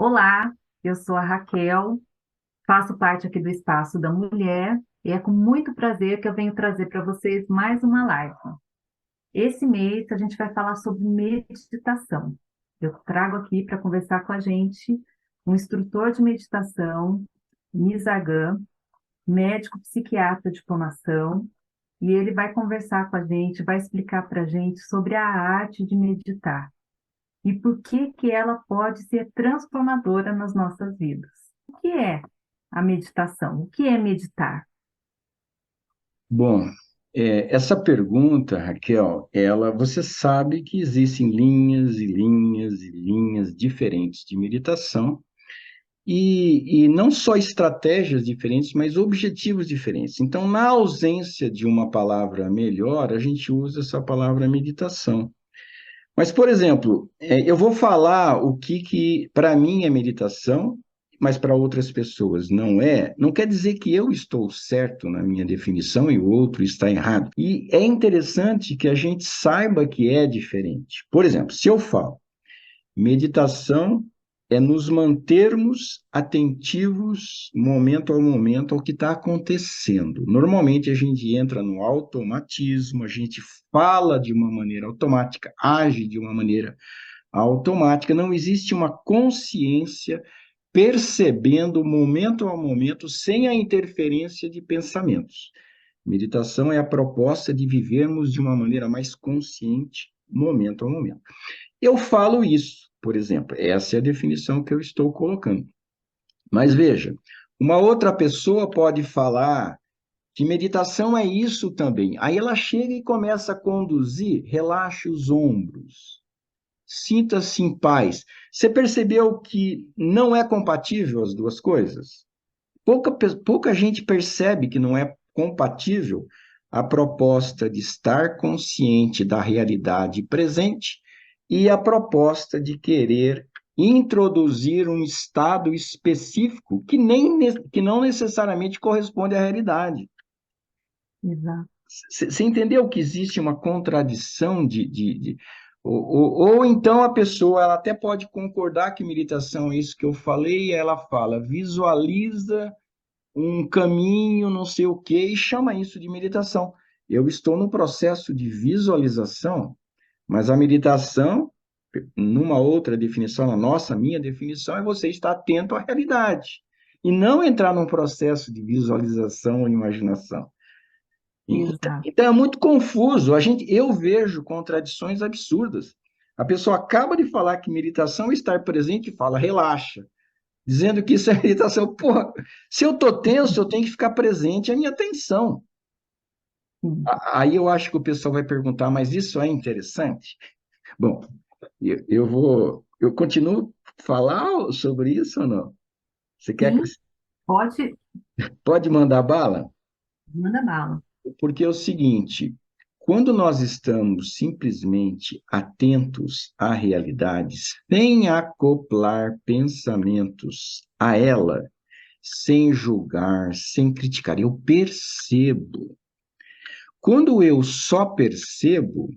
Olá, eu sou a Raquel, faço parte aqui do Espaço da Mulher e é com muito prazer que eu venho trazer para vocês mais uma live. Esse mês a gente vai falar sobre meditação. Eu trago aqui para conversar com a gente um instrutor de meditação, Nisagan, médico psiquiatra de formação, e ele vai conversar com a gente, vai explicar para a gente sobre a arte de meditar e por que que ela pode ser transformadora nas nossas vidas. O que é a meditação? O que é meditar? Bom, essa pergunta, Raquel, você sabe que existem linhas e linhas e linhas diferentes de meditação e não só estratégias diferentes, mas objetivos diferentes. Então, na ausência de uma palavra melhor, a gente usa essa palavra meditação. Mas, por exemplo, eu vou falar o que para mim é meditação, mas para outras pessoas não é. Não quer dizer que eu estou certo na minha definição e o outro está errado. E é interessante que a gente saiba que é diferente. Por exemplo, se eu falo, meditação é nos mantermos atentivos momento a momento ao que está acontecendo. Normalmente a gente entra no automatismo, a gente fala de uma maneira automática, age de uma maneira automática, não existe uma consciência percebendo momento a momento sem a interferência de pensamentos. Meditação é a proposta de vivermos de uma maneira mais consciente, momento a momento. Eu falo isso, por exemplo, essa é a definição que eu estou colocando. Mas veja, uma outra pessoa pode falar que meditação é isso também. Aí ela chega e começa a conduzir, relaxe os ombros, sinta-se em paz. Você percebeu que não é compatível as duas coisas? Pouca gente percebe que não é compatível a proposta de estar consciente da realidade presente e a proposta de querer introduzir um estado específico que não necessariamente corresponde à realidade. Exato. Você entendeu que existe uma contradição ou então a pessoa ela até pode concordar que meditação é isso que eu falei, e ela fala, visualiza um caminho, não sei o quê, e chama isso de meditação. Eu estou no processo de visualização, mas a meditação, numa outra definição, na nossa, minha definição, é você estar atento à realidade e não entrar num processo de visualização ou imaginação. Exato. Então é muito confuso. Eu vejo contradições absurdas. A pessoa acaba de falar que meditação é estar presente e fala, relaxa, dizendo que isso é meditação. Porra, se eu estou tenso, eu tenho que ficar presente a minha atenção. Sim. Aí eu acho que o pessoal vai perguntar, mas isso é interessante? Bom, eu continuo a falar sobre isso ou não? Você quer que Sim, pode, pode mandar bala? manda bala. Porque é o seguinte, quando nós estamos simplesmente atentos à realidade, sem acoplar pensamentos a ela, sem julgar, sem criticar, eu percebo. Quando eu só percebo,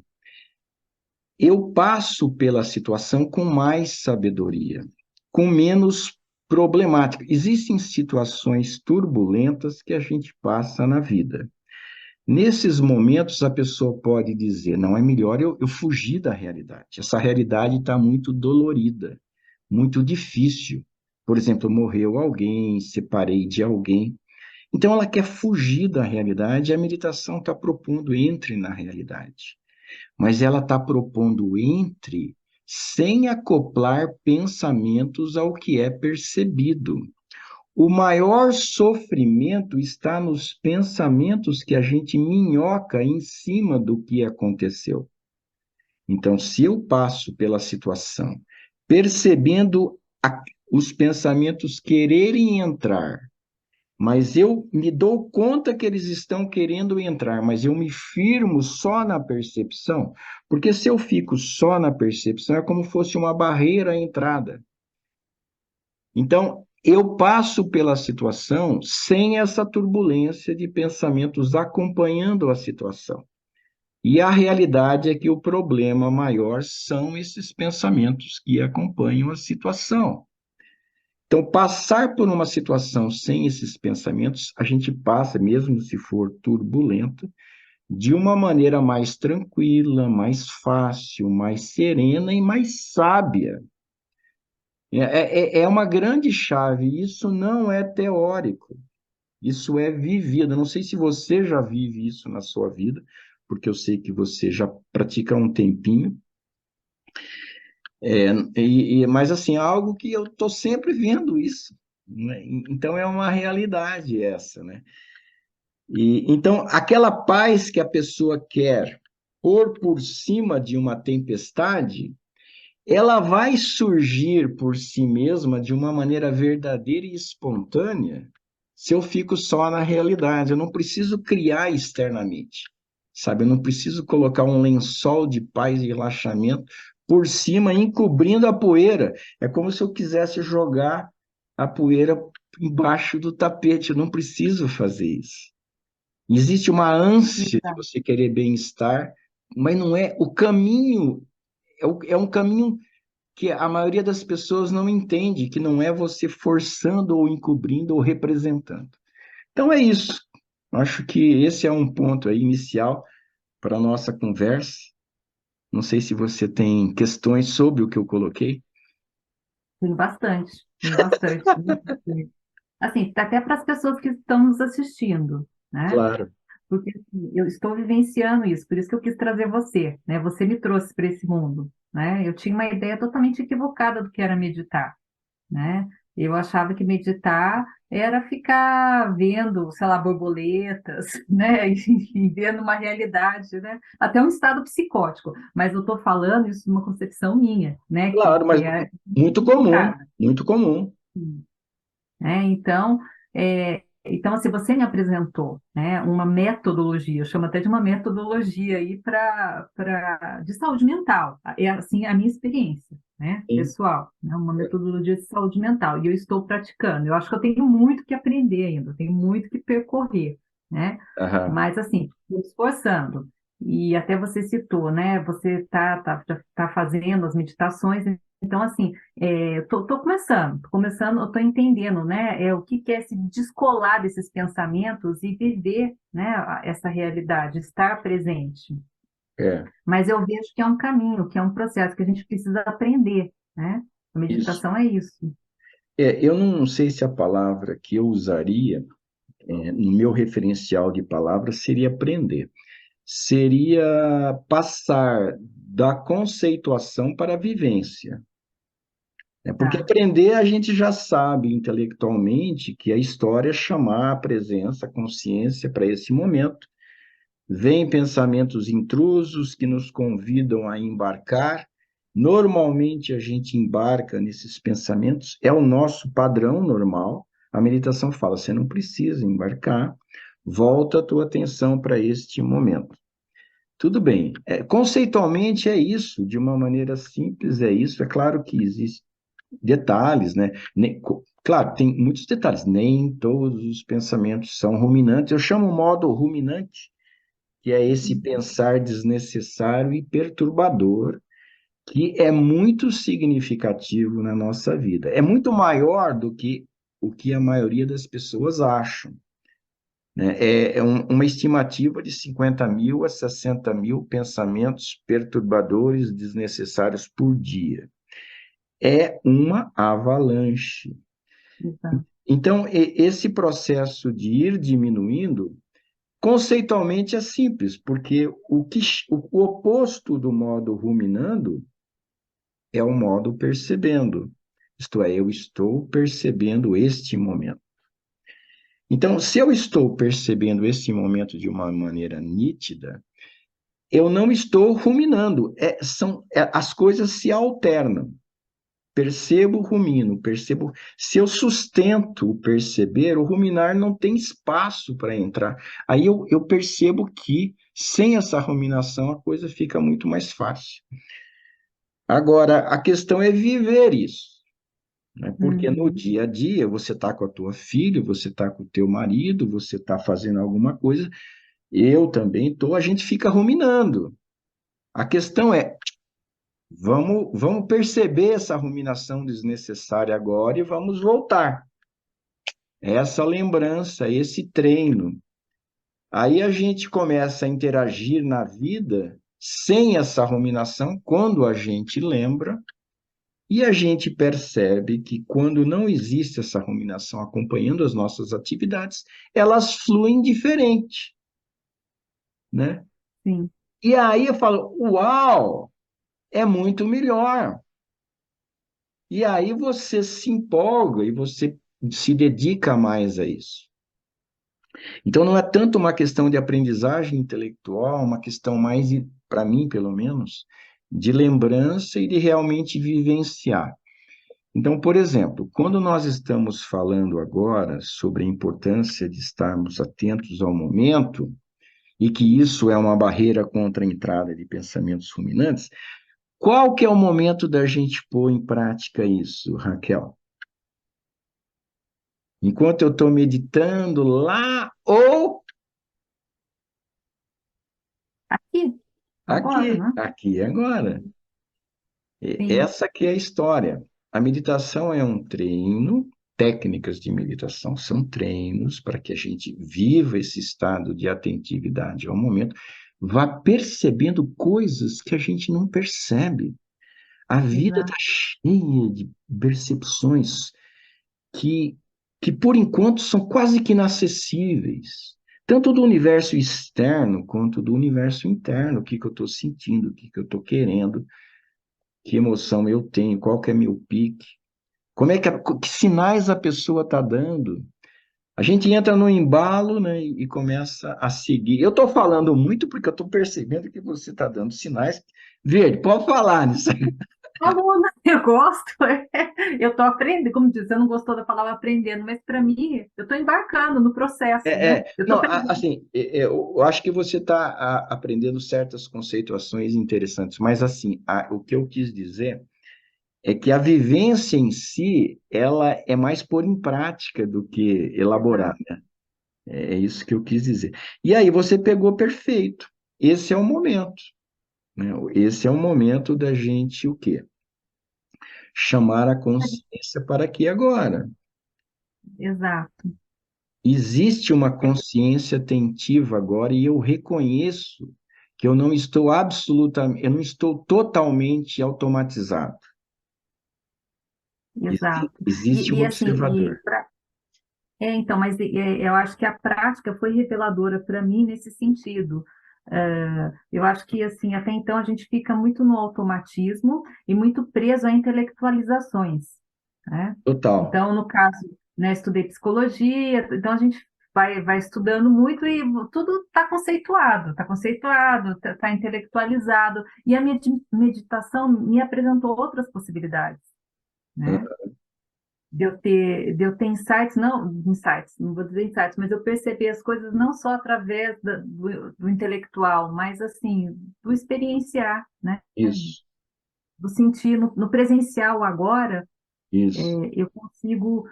eu passo pela situação com mais sabedoria, com menos problemática. Existem situações turbulentas que a gente passa na vida. Nesses momentos, a pessoa pode dizer: não, é melhor eu fugir da realidade. Essa realidade está muito dolorida, muito difícil. Por exemplo, morreu alguém, separei de alguém. Então, ela quer fugir da realidade, e a meditação está propondo entre na realidade. Mas ela está propondo entre sem acoplar pensamentos ao que é percebido. O maior sofrimento está nos pensamentos que a gente minhoca em cima do que aconteceu. Então, se eu passo pela situação percebendo os pensamentos quererem entrar, mas eu me dou conta que eles estão querendo entrar, mas eu me firmo só na percepção, porque se eu fico só na percepção, é como se fosse uma barreira à entrada. Então, eu passo pela situação sem essa turbulência de pensamentos acompanhando a situação. E a realidade é que o problema maior são esses pensamentos que acompanham a situação. Então, passar por uma situação sem esses pensamentos, a gente passa, mesmo se for turbulento, de uma maneira mais tranquila, mais fácil, mais serena e mais sábia. É uma grande chave, isso não é teórico, isso é vivido. Eu não sei se você já vive isso na sua vida, porque eu sei que você já pratica há um tempinho, mas assim, é algo que eu estou sempre vendo isso, né? Então é uma realidade essa, né? Então, aquela paz que a pessoa quer por cima de uma tempestade, ela vai surgir por si mesma de uma maneira verdadeira e espontânea se eu fico só na realidade. Eu não preciso criar externamente, sabe? Eu não preciso colocar um lençol de paz e relaxamento por cima, encobrindo a poeira. É como se eu quisesse jogar a poeira embaixo do tapete. Eu não preciso fazer isso. Existe uma ânsia de Exato. você querer bem-estar, mas não é o caminho, é um caminho que a maioria das pessoas não entende, que não é você forçando ou encobrindo ou representando. Então é isso. Acho que esse é um ponto aí inicial para a nossa conversa. Não sei se você tem questões sobre o que eu coloquei. Tem bastante, tem bastante. Assim, até para as pessoas que estão nos assistindo, né? Claro. Porque assim, eu estou vivenciando isso, por isso que eu quis trazer você, né? Você me trouxe para esse mundo, né? Eu tinha uma ideia totalmente equivocada do que era meditar, né? Eu achava que meditar era ficar vendo, sei lá, borboletas, né? E vendo uma realidade, né? Até um estado psicótico. Mas eu estou falando isso de uma concepção minha, né? Claro, Que mas é muito comum, equivocada. muito comum. Né? Então, assim, você me apresentou, né, uma metodologia, eu chamo até de uma metodologia aí de saúde mental, é assim a minha experiência, né, Sim. pessoal, né, uma metodologia de saúde mental, e eu estou praticando. Eu acho que eu tenho muito que aprender ainda, eu tenho muito que percorrer, né, Aham. mas assim, estou me esforçando. E até você citou, né? Você tá fazendo as meditações, então, assim, tô começando, eu tô entendendo, né, o que que é se descolar desses pensamentos e viver, né, essa realidade, estar presente. É, Mas eu vejo que é um caminho, que é um processo que a gente precisa aprender, né? A isso. meditação é isso. Eu não sei se a palavra que eu usaria, no meu referencial de palavras, seria aprender. Seria passar da conceituação para a vivência. Porque Tá. aprender a gente já sabe intelectualmente que a história é chamar a presença, a consciência para esse momento. Vêm pensamentos intrusos que nos convidam a embarcar. Normalmente a gente embarca nesses pensamentos, é o nosso padrão normal. A meditação fala: você não precisa embarcar, volta a tua atenção para este momento. Tudo bem. Conceitualmente é isso, de uma maneira simples é isso. É claro que existem detalhes, né? Claro, tem muitos detalhes. Nem todos os pensamentos são ruminantes. Eu chamo o modo ruminante, que é esse pensar desnecessário e perturbador, que é muito significativo na nossa vida. É muito maior do que o que a maioria das pessoas acham, né? Uma estimativa de 50 mil a 60 mil pensamentos perturbadores desnecessários por dia. É uma avalanche. Exato. Então, esse processo de ir diminuindo, conceitualmente é simples, porque o oposto do modo ruminando é o modo percebendo. Isto é, eu estou percebendo este momento. Então, se eu estou percebendo esse momento de uma maneira nítida, eu não estou ruminando. As coisas se alternam. Percebo, rumino, percebo. Se eu sustento o perceber, o ruminar não tem espaço para entrar. Aí eu percebo que, sem essa ruminação, a coisa fica muito mais fácil. Agora, a questão é viver isso, né? Porque no Uhum. dia a dia, você está com a tua filha, você está com o teu marido, você está fazendo alguma coisa, eu também estou, a gente fica ruminando. A questão é Vamos perceber essa ruminação desnecessária agora e vamos voltar. Essa lembrança, esse treino. Aí a gente começa a interagir na vida sem essa ruminação, quando a gente lembra, e a gente percebe que quando não existe essa ruminação acompanhando as nossas atividades, elas fluem diferente, né? Sim, E aí eu falo, uau, é muito melhor. E aí você se empolga e você se dedica mais a isso. Então não é tanto uma questão de aprendizagem intelectual, uma questão mais, para mim pelo menos, de lembrança e de realmente vivenciar. Então, por exemplo, quando nós estamos falando agora sobre a importância de estarmos atentos ao momento, e que isso é uma barreira contra a entrada de pensamentos ruminantes, qual que é o momento da gente pôr em prática isso, Raquel? Enquanto eu estou meditando lá ou aqui, agora, aqui, né? aqui e agora. Sim, Essa que é a história. A meditação é um treino, técnicas de meditação são treinos para que a gente viva esse estado de atentividade ao momento, vá percebendo coisas que a gente não percebe. A vida está exato. cheia de percepções que, que, por enquanto, são quase que inacessíveis. Tanto do universo externo quanto do universo interno. O que, que eu estou sentindo, o que, que eu estou querendo, que emoção eu tenho, qual que é meu pique, como é que sinais a pessoa está dando. A gente entra no embalo, né, e começa a seguir. Eu estou falando muito porque eu estou percebendo que você está dando sinais. Verde, pode falar nisso aí. Aluna, eu gosto, eu estou aprendendo, como diz, eu não gostou da palavra aprendendo, mas para mim, eu estou embarcando no processo, né? Eu estou Não, pegando. assim, eu acho que você está aprendendo certas conceituações interessantes, mas assim, o que eu quis dizer é que a vivência em si, ela é mais pôr em prática do que elaborar. Exato, É isso que eu quis dizer. E aí você pegou perfeito. Esse é o momento, né? Esse é o momento da gente o quê? Chamar a consciência para aqui e agora. exato. Existe uma consciência atentiva agora e eu reconheço que eu não estou absolutamente, eu não estou totalmente automatizado. Exato. Existe um E assim, observador. então, mas eu acho que a prática foi reveladora para mim nesse sentido. Eu acho que assim, até então a gente fica muito no automatismo e muito preso a intelectualizações, né? Total. Então, no caso, né, estudei psicologia, então a gente vai estudando muito e tudo está conceituado, está intelectualizado. E a meditação me apresentou outras possibilidades, né? De eu ter insights, não vou dizer insights, mas eu percebi as coisas não só através do intelectual, mas assim, do experienciar, né? Isso, Do sentir no presencial agora, isso. eu consigo,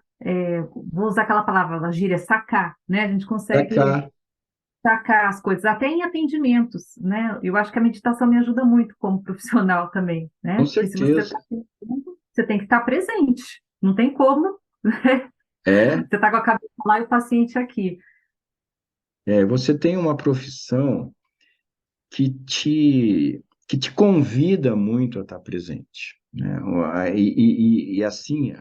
vou usar aquela palavra, a gíria, sacar, né? A gente Pra consegue cá, sacar as coisas, até em atendimentos, né? Eu acho que a meditação me ajuda muito como profissional também, com né? Porque se você certeza. está você tem que estar presente, não tem como. É, Você está com a cabeça lá e o paciente aqui. você tem uma profissão que que te convida muito a estar presente, né? E assim,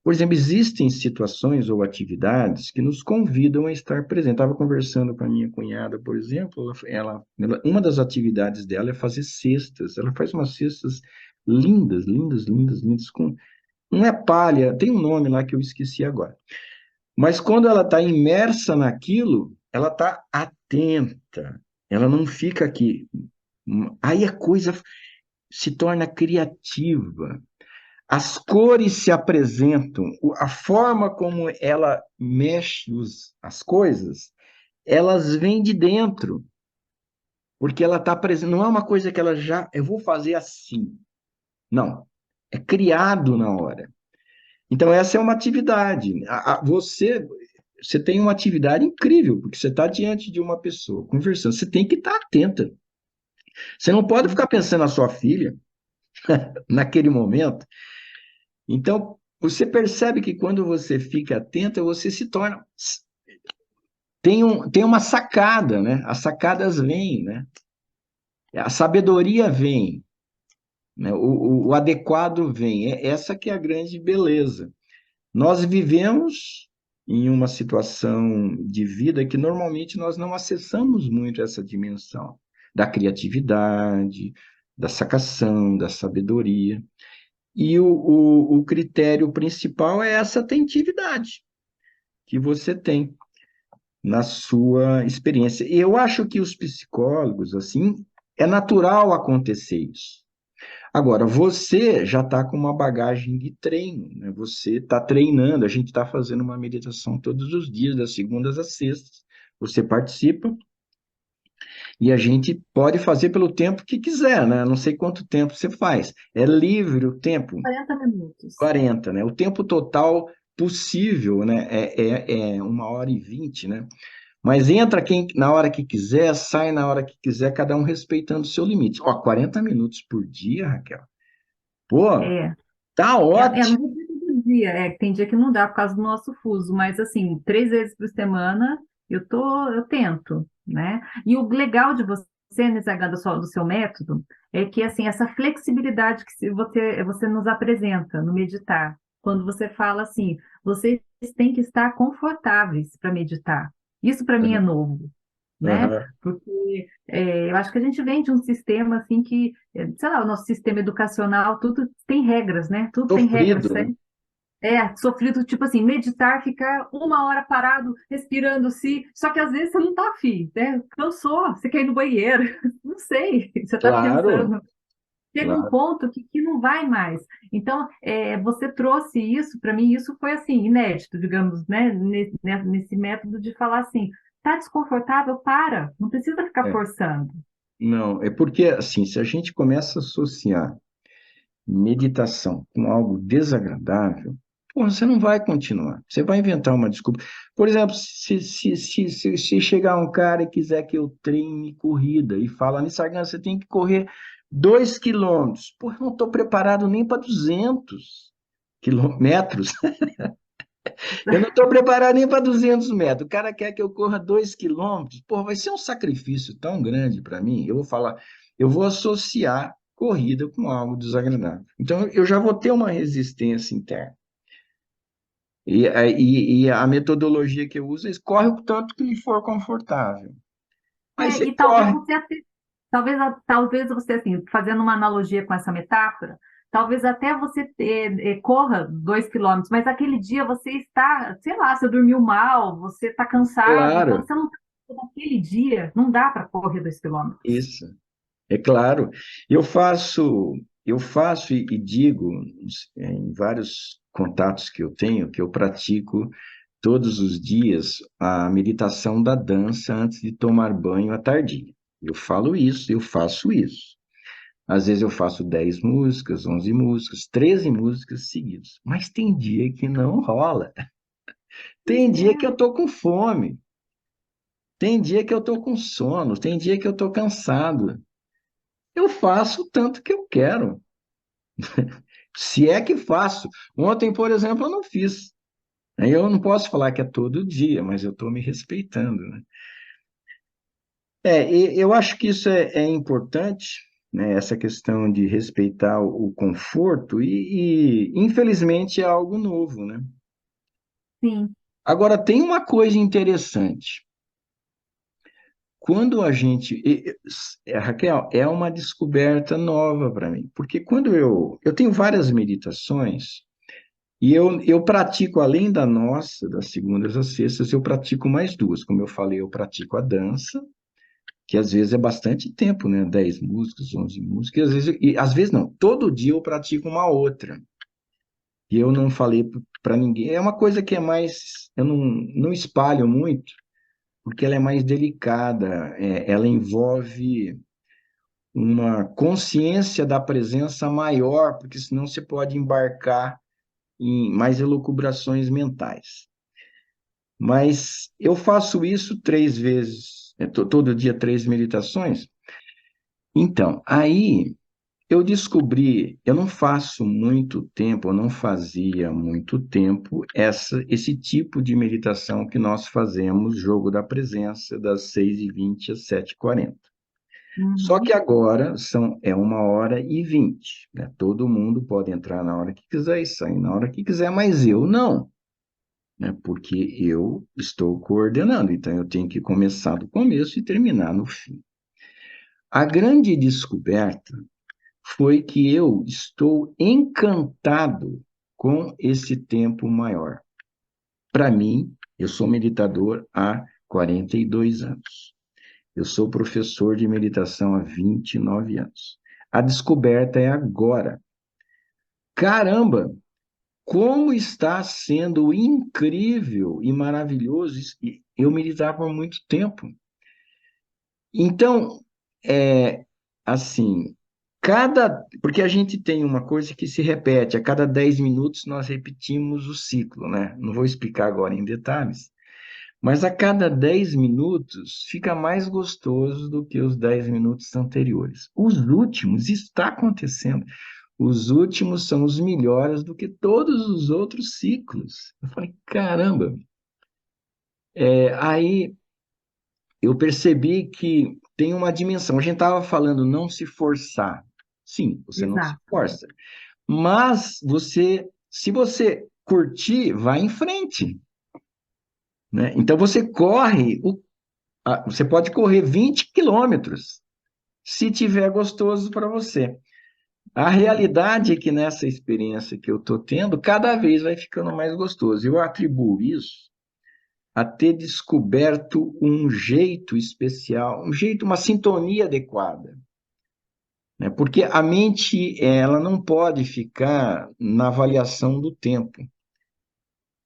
por exemplo, existem situações ou atividades que nos convidam a estar presente. Estava conversando com a minha cunhada, por exemplo, uma das atividades dela é fazer cestas. Ela faz umas cestas lindas, lindas, lindas, lindas, com não é palha, tem um nome lá que eu esqueci agora. Mas quando ela está imersa naquilo, ela está atenta. Ela não fica aqui. Aí a coisa se torna criativa. As cores se apresentam, a forma como ela mexe as coisas, elas vêm de dentro, porque ela está presente. Não é uma coisa que ela já, eu vou fazer assim. Não, é criado na hora. Então, essa é uma atividade. Você tem uma atividade incrível, porque você está diante de uma pessoa conversando. Você tem que estar atenta. Você não pode ficar pensando na sua filha. naquele momento. Então, você percebe que quando você fica atento, você se torna. Tem uma sacada, né? As sacadas vêm, né? A sabedoria vem, né? O adequado vem. Essa que é a grande beleza. Nós vivemos em uma situação de vida que normalmente nós não acessamos muito essa dimensão da criatividade, da sacação, da sabedoria. E o critério principal é essa atentividade que você tem na sua experiência. E eu acho que os psicólogos, assim, é natural acontecer isso. Agora, você já está com uma bagagem de treino, né? Você está treinando, a gente está fazendo uma meditação todos os dias, das segundas às sextas. Você participa e a gente pode fazer pelo tempo que quiser, né? Não sei quanto tempo você faz. É livre o tempo, 40 minutos. 40, né? O tempo total possível, né? É 1h20, né? Mas entra quem na hora que quiser, sai na hora que quiser, cada um respeitando o seu limite. Ó, 40 minutos por dia, Raquel. Pô, É, tá não ótimo. vou dizer todo dia, tem dia que não dá por causa do nosso fuso, mas assim, 3 vezes por semana eu tento, né? E o legal de você, Nizagada, do seu método, é que assim, essa flexibilidade que você nos apresenta no meditar, quando você fala assim, vocês têm que estar confortáveis para meditar. Isso para mim é novo, né? Aham. Porque eu acho que a gente vem de um sistema assim que, sei lá, o nosso sistema educacional, tudo tem regras, né? Tudo tem regras, Sofrido, né? certo? Sofrido, tipo assim, meditar, ficar 1 hora parado, respirando, só que às vezes você não tá afim, né? Cansou, você quer ir no banheiro, não sei, você tá Claro, pensando. Chega um claro. ponto que não vai mais. Então, você trouxe isso, para mim, isso foi assim, inédito, digamos, né? Nesse método de falar assim, tá desconfortável, para, não precisa ficar É. forçando. Não, é porque, assim, se a gente começa a associar meditação com algo desagradável, pô, você não vai continuar. Você vai inventar uma desculpa. Por exemplo, se chegar um cara e quiser que eu treine corrida e fala, Nissagan, você tem que correr 2 km. Pô, eu não estou preparado nem para 200 quilômetros. Eu não estou preparado nem para 200 metros. O cara quer que eu corra 2 km. Pô, vai ser um sacrifício tão grande para mim. Eu vou falar, eu vou associar corrida com algo desagradável. Então, eu já vou ter uma resistência interna. E a metodologia que eu uso é corre o tanto que lhe for confortável. Mas você E talvez corre. você, talvez você, assim, fazendo uma analogia com essa metáfora, talvez até você corra 2 quilômetros, mas aquele dia você está, sei lá, você dormiu mal, você está cansado, então Claro, você não, naquele dia, não dá para correr 2 quilômetros. isso. É claro. Eu faço e digo em vários contatos que eu tenho que eu pratico todos os dias a meditação da dança antes de tomar banho à tardinha. Eu falo isso, eu faço isso. Às vezes eu faço 10 músicas, 11 músicas, 13 músicas seguidas. Mas tem dia que não rola. Tem dia que eu tô com fome. Tem dia que eu tô com sono. Tem dia que eu tô cansado. Eu faço o tanto que eu quero. Se é que faço. Ontem, por exemplo, eu não fiz. Aí eu não posso falar que é todo dia, mas eu estou me respeitando, né? Eu acho que isso é importante, né? Essa questão de respeitar o conforto infelizmente, é algo novo, né? Sim, Agora, tem uma coisa interessante. Quando a gente... Raquel, é uma descoberta nova para mim, porque quando eu tenho várias meditações. E eu pratico, além da nossa, das segundas às sextas, eu pratico mais duas. Como eu falei, eu pratico a dança, que às vezes é bastante tempo, né? 10 músicas, 11 músicas, e às vezes não. Todo dia eu pratico uma outra. E eu não falei para ninguém. É uma coisa que é mais, eu não espalho muito, porque ela é mais delicada. Ela envolve uma consciência da presença maior, porque senão você pode embarcar em mais elucubrações mentais. Mas eu faço isso 3 vezes, todo dia 3 meditações. Então, aí eu descobri, eu não faço muito tempo, eu não fazia muito tempo esse tipo de meditação que nós fazemos, jogo da presença, das 6h20 às 7h40. Só que Uhum. agora é 1h20, né? Todo mundo pode entrar na hora que quiser e sair na hora que quiser, mas eu não, né? Porque eu estou coordenando, então eu tenho que começar do começo e terminar no fim. A grande descoberta foi que eu estou encantado com esse tempo maior. Para mim, eu sou meditador há 42 anos. Eu sou professor de meditação há 29 anos. A descoberta é agora. Caramba, como está sendo incrível e maravilhoso isso. Eu meditava há muito tempo. Então, é assim, porque a gente tem uma coisa que se repete, a cada 10 minutos nós repetimos o ciclo, né? Não vou explicar agora em detalhes, mas a cada 10 minutos fica mais gostoso do que os 10 minutos anteriores. Os últimos, isso está acontecendo. Os últimos são os melhores do que todos os outros ciclos. Eu falei, caramba. Aí eu percebi que tem uma dimensão. A gente estava falando não se forçar. Sim, você não se Exato, força. Mas se você curtir, vai em frente, né? Então você corre, você pode correr 20 quilômetros, se tiver gostoso para você. A realidade é que nessa experiência que eu estou tendo, cada vez vai ficando mais gostoso. Eu atribuo isso a ter descoberto um jeito especial, uma sintonia adequada, né? Porque a mente, ela não pode ficar na avaliação do tempo.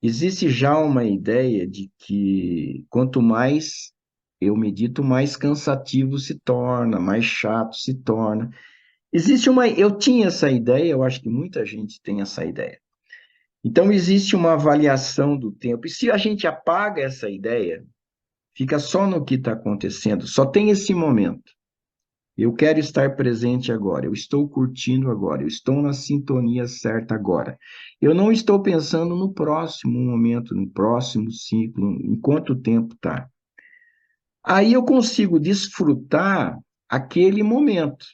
Existe já uma ideia de que quanto mais eu medito, mais cansativo se torna, mais chato se torna. Eu tinha essa ideia, eu acho que muita gente tem essa ideia. Então, existe uma avaliação do tempo. E se a gente apaga essa ideia, fica só no que está acontecendo, só tem esse momento. Eu quero estar presente agora, eu estou curtindo agora, eu estou na sintonia certa agora. Eu não estou pensando no próximo momento, no próximo ciclo, em quanto tempo está. Aí eu consigo desfrutar aquele momento.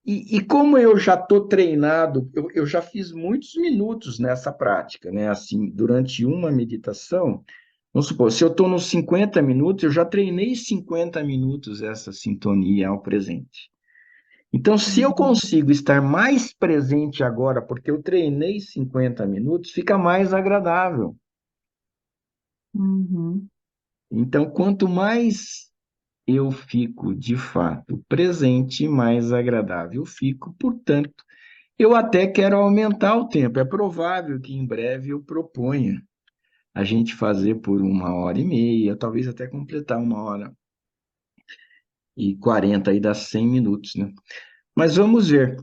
E como eu já estou treinado, eu já fiz muitos minutos nessa prática, né? Assim, durante uma meditação, vamos supor, se eu estou nos 50 minutos, eu já treinei 50 minutos essa sintonia ao presente. Então, se eu uhum, consigo estar mais presente agora, porque eu treinei 50 minutos, fica mais agradável. uhum. Então, quanto mais eu fico de fato presente, mais agradável fico. Portanto, eu até quero aumentar o tempo. É provável que em breve eu proponha a gente fazer por 1h30, talvez até completar 1h40, aí dá 100 minutos, né? Mas vamos ver.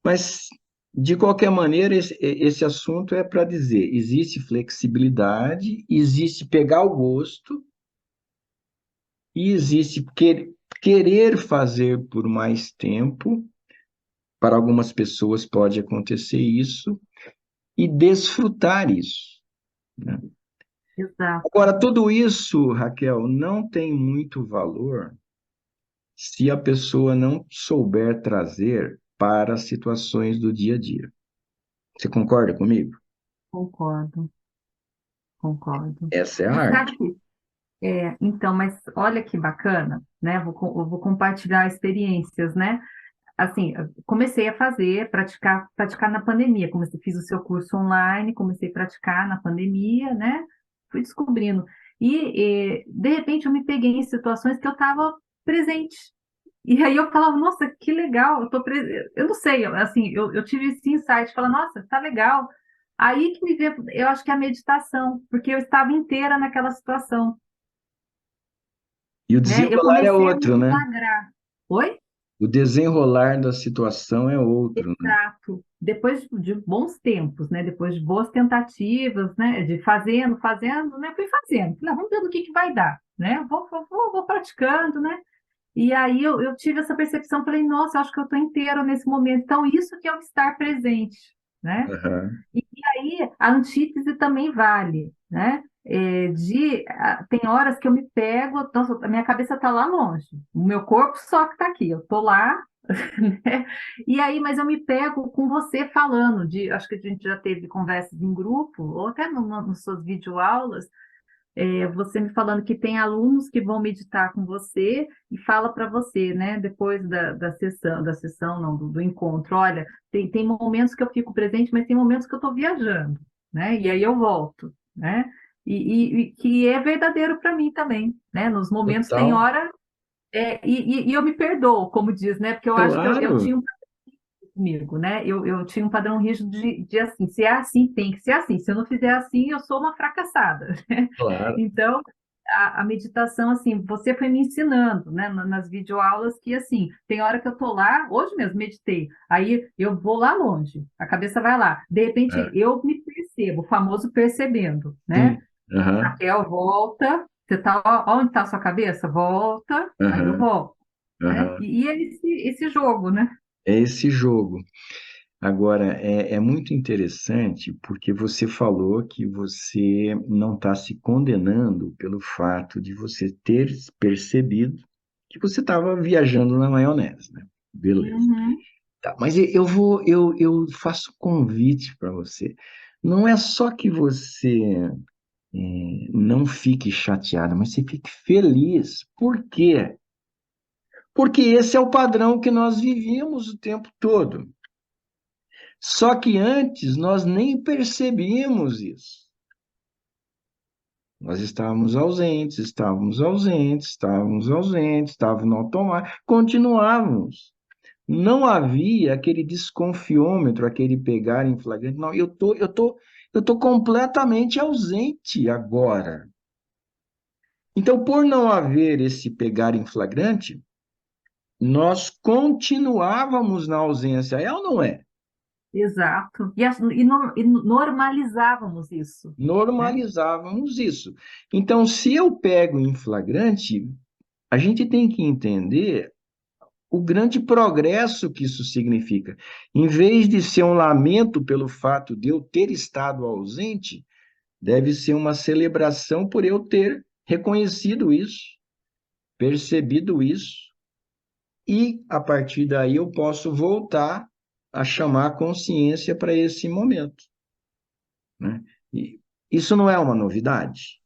Mas, de qualquer maneira, esse assunto é para dizer: existe flexibilidade, existe pegar o gosto, e existe querer fazer por mais tempo. Para algumas pessoas pode acontecer isso, e desfrutar isso, né? Exato. Agora, tudo isso, Raquel, não tem muito valor se a pessoa não souber trazer para as situações do dia a dia. Você concorda comigo? Concordo, concordo. Essa é a E arte. sabe, então, mas olha que bacana, né? Eu vou compartilhar experiências, né? Assim, eu comecei a fazer, praticar na pandemia. Fiz o seu curso online, comecei a praticar na pandemia, né? Fui descobrindo. De repente, eu me peguei em situações que eu estava presente. E aí eu falava, nossa, que legal, eu não sei, assim, eu tive esse insight, falar, nossa, tá legal. Aí que me veio, eu acho que é a meditação, porque eu estava inteira naquela situação, E o né? Eu desenrolar é comecei a me outro, né? flagrar. Oi? O desenrolar da situação é outro, né? Exato. Depois de bons tempos, né? Depois de boas tentativas, né? De fazendo, né? Fui fazendo. Falei, vamos ver no que vai dar, né? Vou praticando, né? E aí eu tive essa percepção, falei, nossa, eu acho que eu estou inteira nesse momento. Então, isso que é o estar presente, né? Aham, E aí a antítese também vale, né? Tem horas que eu me pego, nossa, a minha cabeça está lá longe, o meu corpo só que está aqui, eu estou lá, né? E aí, mas eu me pego com você falando acho que a gente já teve conversas em grupo, ou até nas suas videoaulas, você me falando que tem alunos que vão meditar com você e fala para você, né, depois da sessão não, do encontro, olha, tem momentos que eu fico presente, mas tem momentos que eu estou viajando, né, e aí eu volto, né, e que é verdadeiro para mim também, né, nos momentos tem total. hora, e eu me perdoo, como diz, né, porque eu acho que eu Claro, tinha comigo, né? Eu tinha um padrão rígido de assim, se é assim, tem que ser assim. Se eu não fizer assim, eu sou uma fracassada. Né? claro. Então, a meditação, assim, você foi me ensinando, né, nas videoaulas, que, assim, tem hora que eu tô lá, hoje mesmo meditei, aí eu vou lá longe, a cabeça vai lá. De repente, É, eu me percebo, o famoso percebendo, né? sim. Aham, Raquel, volta, você tá, onde está a sua cabeça? Volta, aí eu aham, volto, né? aham. E é esse jogo, né? É esse jogo. Agora, é muito interessante porque você falou que você não está se condenando pelo fato de você ter percebido que você estava viajando na maionese, né? Beleza. Uhum. Tá, mas eu faço convite para você. Não é só que você não fique chateada, mas você fique feliz. Por quê? Porque esse é o padrão que nós vivíamos o tempo todo. Só que antes nós nem percebíamos isso. Nós estávamos ausentes, estávamos ausentes, estávamos ausentes, estávamos no automático, continuávamos. Não havia aquele desconfiômetro, aquele pegar em flagrante. Não, eu tô completamente ausente agora. Então, por não haver esse pegar em flagrante, nós continuávamos na ausência, é ou não é? Exato. E normalizávamos isso, né? Normalizávamos isso. Então, se eu pego em flagrante, a gente tem que entender o grande progresso que isso significa. Em vez de ser um lamento pelo fato de eu ter estado ausente, deve ser uma celebração por eu ter reconhecido isso, percebido isso, e a partir daí eu posso voltar a chamar a consciência para esse momento, né? E isso não é uma novidade,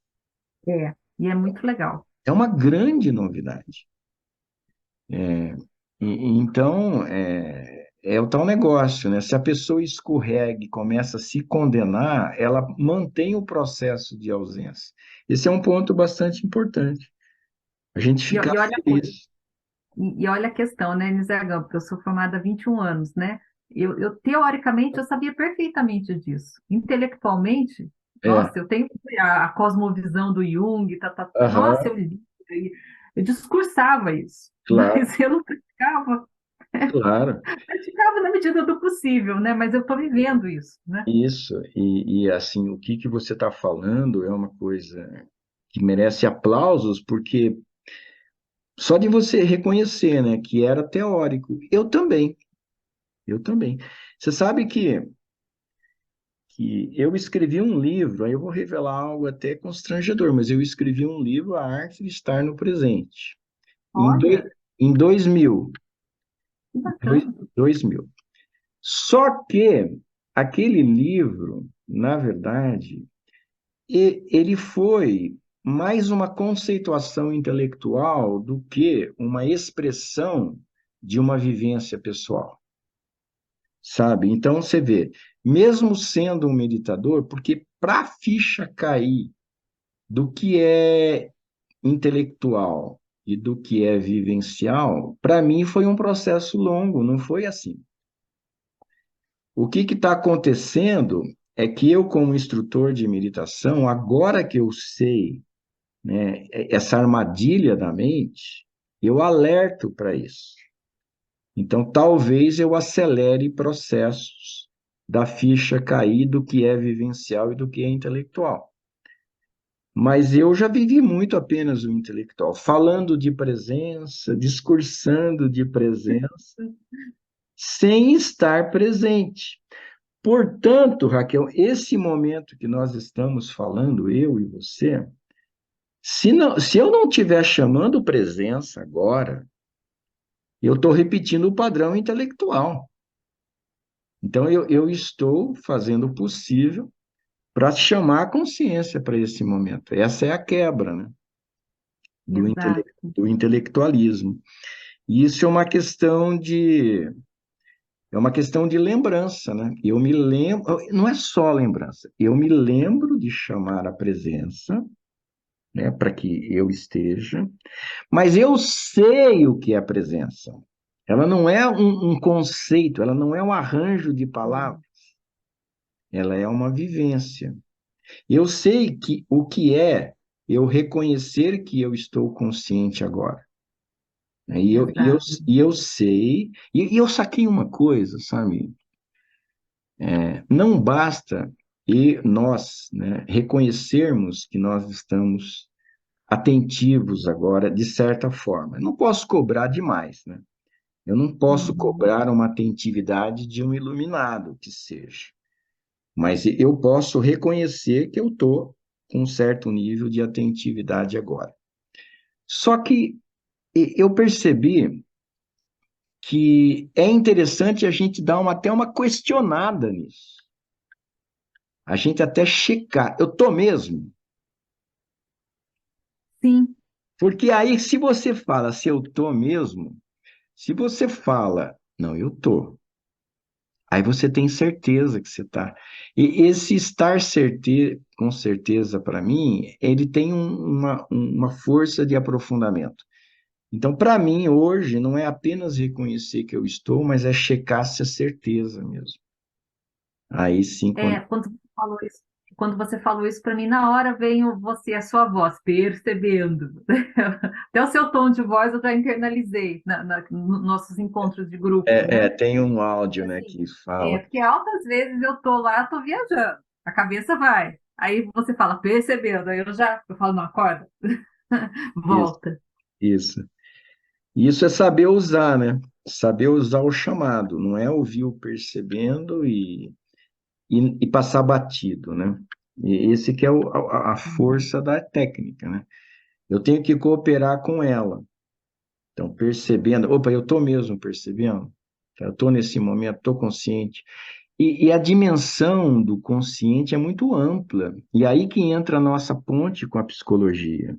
E é muito legal. é uma grande novidade. Então, é o tal negócio, né? Se a pessoa escorrega e começa a se condenar, ela mantém o processo de ausência. Esse é um ponto bastante importante. A gente E, ficar e olha, feliz. e olha a questão, né, Nizagão, porque eu sou formada há 21 anos, né? Teoricamente, eu sabia perfeitamente disso. Intelectualmente, nossa, É, eu tenho a cosmovisão do Jung, nossa, aham, eu discursava isso, claro, mas eu não praticava. claro. Praticava na medida do possível, né? Mas eu estou vivendo isso, né? Isso, e assim, o que que você está falando é uma coisa que merece aplausos, porque só de você reconhecer, né, que era teórico, eu também. Você sabe que eu escrevi um livro, aí eu vou revelar algo até constrangedor, mas eu escrevi um livro, A Arte de Estar no Presente, em, Olha, em 2000, que bacana. 2000. Só que aquele livro, na verdade, ele foi mais uma conceituação intelectual do que uma expressão de uma vivência pessoal, sabe? Então você vê, mesmo sendo um meditador, porque para a ficha cair do que é intelectual e do que é vivencial, para mim foi um processo longo, não foi assim. O que está acontecendo é que eu, como instrutor de meditação, agora que eu sei, né, essa armadilha da mente, eu alerto para isso. Então, talvez eu acelere processos da ficha cair do que é vivencial e do que é intelectual. Mas eu já vivi muito apenas o intelectual, falando de presença, discursando de presença, sem estar presente. Portanto, Raquel, esse momento que nós estamos falando, eu e você, se eu não estiver chamando presença agora, eu estou repetindo o padrão intelectual. Então, eu estou fazendo o possível para chamar a consciência para esse momento. Essa é a quebra, né, Exato, do intelectualismo. E isso é uma questão de lembrança, né? Eu me lembro, não é só lembrança, eu me lembro de chamar a presença, né, para que eu esteja, mas eu sei o que é a presença. Ela não é um conceito, ela não é um arranjo de palavras, ela é uma vivência. Eu sei que o que é eu reconhecer que eu estou consciente agora. Né? exato. E eu sei, e eu saquei uma coisa, sabe? Não basta e nós, né, reconhecermos que nós estamos atentivos agora, de certa forma. Eu não posso cobrar demais, né? Eu não posso Uhum. cobrar uma atentividade de um iluminado que seja, mas eu posso reconhecer que eu estou com um certo nível de atentividade agora. Só que eu percebi que é interessante a gente dar até uma questionada nisso. A gente até checar. Eu tô mesmo? Sim, Porque aí, se você fala se eu tô mesmo, se você fala, não, eu tô, aí você tem certeza que você tá. E esse com certeza, para mim, ele tem uma força de aprofundamento. Então, para mim, hoje, não é apenas reconhecer que eu estou, mas é checar se é certeza mesmo. Aí sim, quando. quando você falou isso para mim, na hora veio você, a sua voz, percebendo. Até o seu tom de voz eu já internalizei nos nossos encontros de grupo, né? Tem um áudio, né, Assim, que fala. porque altas vezes eu tô lá, tô viajando, a cabeça vai. Aí você fala, percebendo, eu falo, não, acorda, Isso, volta. isso. Isso é saber usar, né? Saber usar o chamado, não é ouvir o percebendo e passar batido, né? E esse que é a força da técnica, né? Eu tenho que cooperar com ela. Então, percebendo, opa, eu estou mesmo percebendo, eu estou nesse momento, estou consciente. E a dimensão do consciente é muito ampla. E aí que entra a nossa ponte com a psicologia.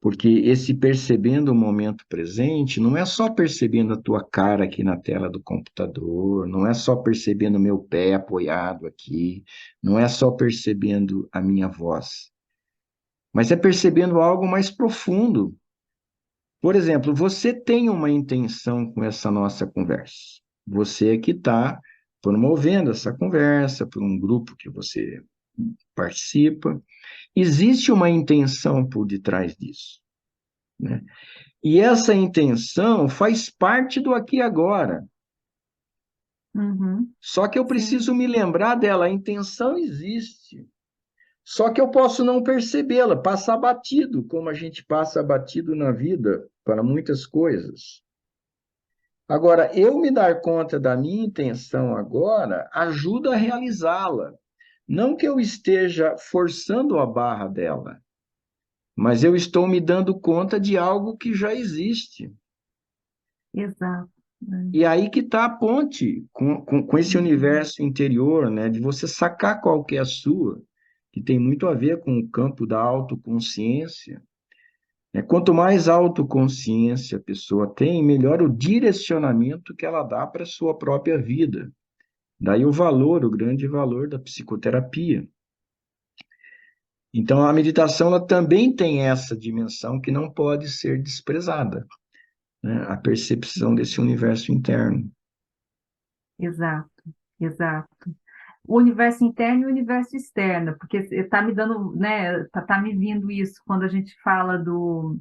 Porque esse percebendo o momento presente não é só percebendo a tua cara aqui na tela do computador, não é só percebendo o meu pé apoiado aqui, não é só percebendo a minha voz, mas é percebendo algo mais profundo. Por exemplo, você tem uma intenção com essa nossa conversa. Você é que está promovendo essa conversa por um grupo que você participa. Existe uma intenção por detrás disso, né? E essa intenção faz parte do aqui e agora. Uhum, Só que eu sim, preciso me lembrar dela. A intenção existe. Só que eu posso não percebê-la, passar batido, como a gente passa batido na vida para muitas coisas. Agora, eu me dar conta da minha intenção agora ajuda a realizá-la. Não que eu esteja forçando a barra dela, mas eu estou me dando conta de algo que já existe. exato. Né? E aí que está a ponte com esse Uhum, universo interior, né, de você sacar qual que é a sua, que tem muito a ver com o campo da autoconsciência. Né? Quanto mais autoconsciência a pessoa tem, melhor o direcionamento que ela dá para a sua própria vida. Daí o valor, o grande valor da psicoterapia. Então, a meditação ela também tem essa dimensão que não pode ser desprezada, né? A percepção desse universo interno. exato, exato. O universo interno e o universo externo, porque está me dando, né, tá me vindo isso quando a gente fala do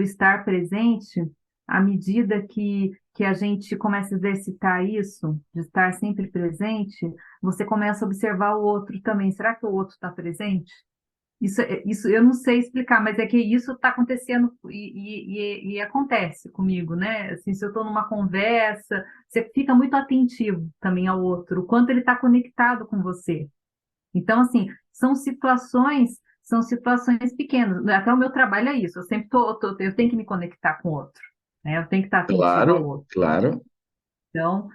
estar presente, à medida que a gente começa a exercitar isso, de estar sempre presente, você começa a observar o outro também. Será que o outro está presente? isso eu não sei explicar, mas é que isso está acontecendo e acontece comigo, né? Assim, se eu estou numa conversa, você fica muito atentivo também ao outro, o quanto ele está conectado com você. Então, assim, são situações pequenas. Até o meu trabalho é isso. Eu sempre eu tenho que me conectar com o outro, né? Eu tenho que estar atentiva ao Claro, outro. claro. Então,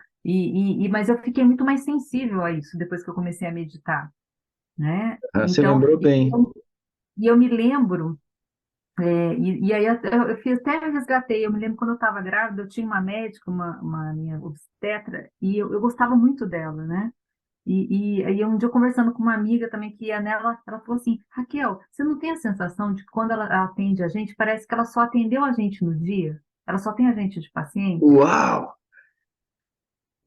mas eu fiquei muito mais sensível a isso depois que eu comecei a meditar, né? Ah, você Então, lembrou bem. eu me lembro, e aí eu fiz até resgatei, eu me lembro quando eu estava grávida, eu tinha uma médica, uma minha obstetra, e eu gostava muito dela, né? E aí um dia eu conversando com uma amiga também que ia nela, ela falou assim, Raquel, você não tem a sensação de que quando ela atende a gente, parece que ela só atendeu a gente no dia? Ela só tem a gente de paciente? Uau!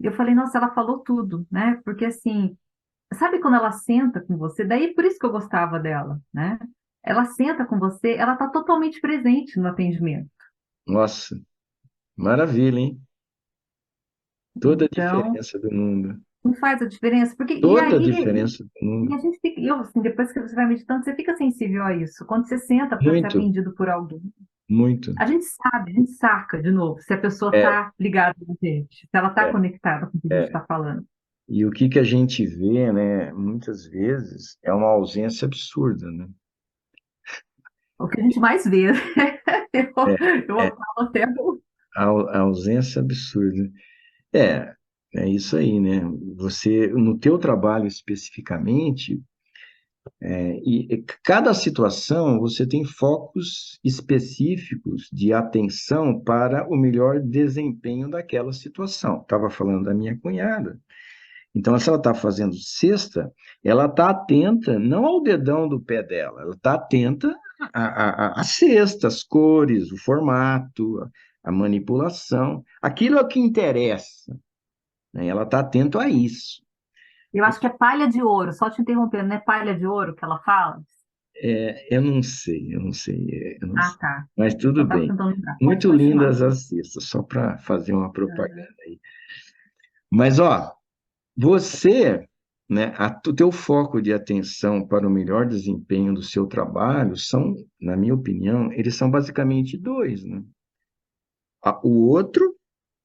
E eu falei, nossa, ela falou tudo, né? Porque assim, sabe quando ela senta com você? Daí por isso que eu gostava dela, né? Ela senta com você, ela está totalmente presente no atendimento. Nossa, maravilha, hein? Toda a Então, diferença do mundo. não faz a diferença, porque Toda a diferença do e mundo. a gente fica, eu, assim, depois que você vai meditando, você fica sensível a isso. Quando você senta para ser Muito, atendido por alguém, muito. a gente saca de novo se a pessoa É, está ligada com a gente, se ela está é, conectada com o que a gente é. está falando. E o que que a gente vê, né, muitas vezes, é uma ausência absurda, né? O que a gente mais vê, eu, É, eu é falo até. a ausência absurda. É, é isso aí, né? Você, no teu trabalho especificamente, e cada situação você tem focos específicos de atenção para o melhor desempenho daquela situação. Estava falando da minha cunhada. Então, se ela está fazendo cesta, ela está atenta não ao dedão do pé dela, ela está atenta à cesta, às cores, o formato, a manipulação. Aquilo é o que interessa, né? Ela está atenta a isso. Eu acho que é palha de ouro, só te interrompendo, não é palha de ouro que ela fala? Eu não Ah, sei. tá. Mas tudo Só estava bem. tentando lembrar. Pode Muito continuar. lindas as cestas, só para fazer uma Aham. propaganda aí. Mas, ó, você, né, o teu foco de atenção para o melhor desempenho do seu trabalho são, na minha opinião, eles são basicamente dois, né? O outro,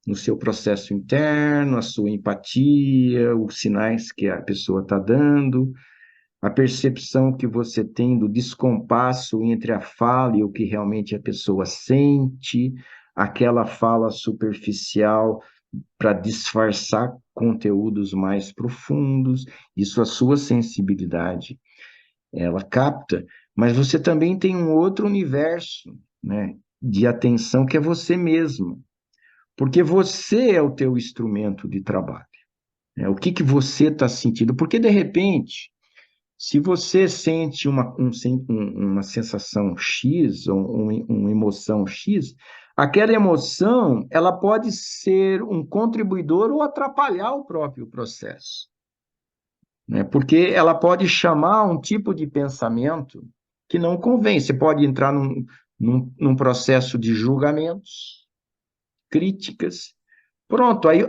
no seu processo interno, a sua empatia, os sinais que a pessoa está dando, a percepção que você tem do descompasso entre a fala e o que realmente a pessoa sente, aquela fala superficial para disfarçar conteúdos mais profundos, isso a sua sensibilidade, ela capta, mas você também tem um outro universo, né, de atenção que é você mesmo, porque você é o teu instrumento de trabalho, né? O que que você está sentindo? Porque de repente, se você sente uma sensação X ou uma emoção X, aquela emoção ela pode ser um contribuidor ou atrapalhar o próprio processo, né? Porque ela pode chamar um tipo de pensamento que não convém. Você pode entrar num processo de julgamentos, críticas. Pronto, aí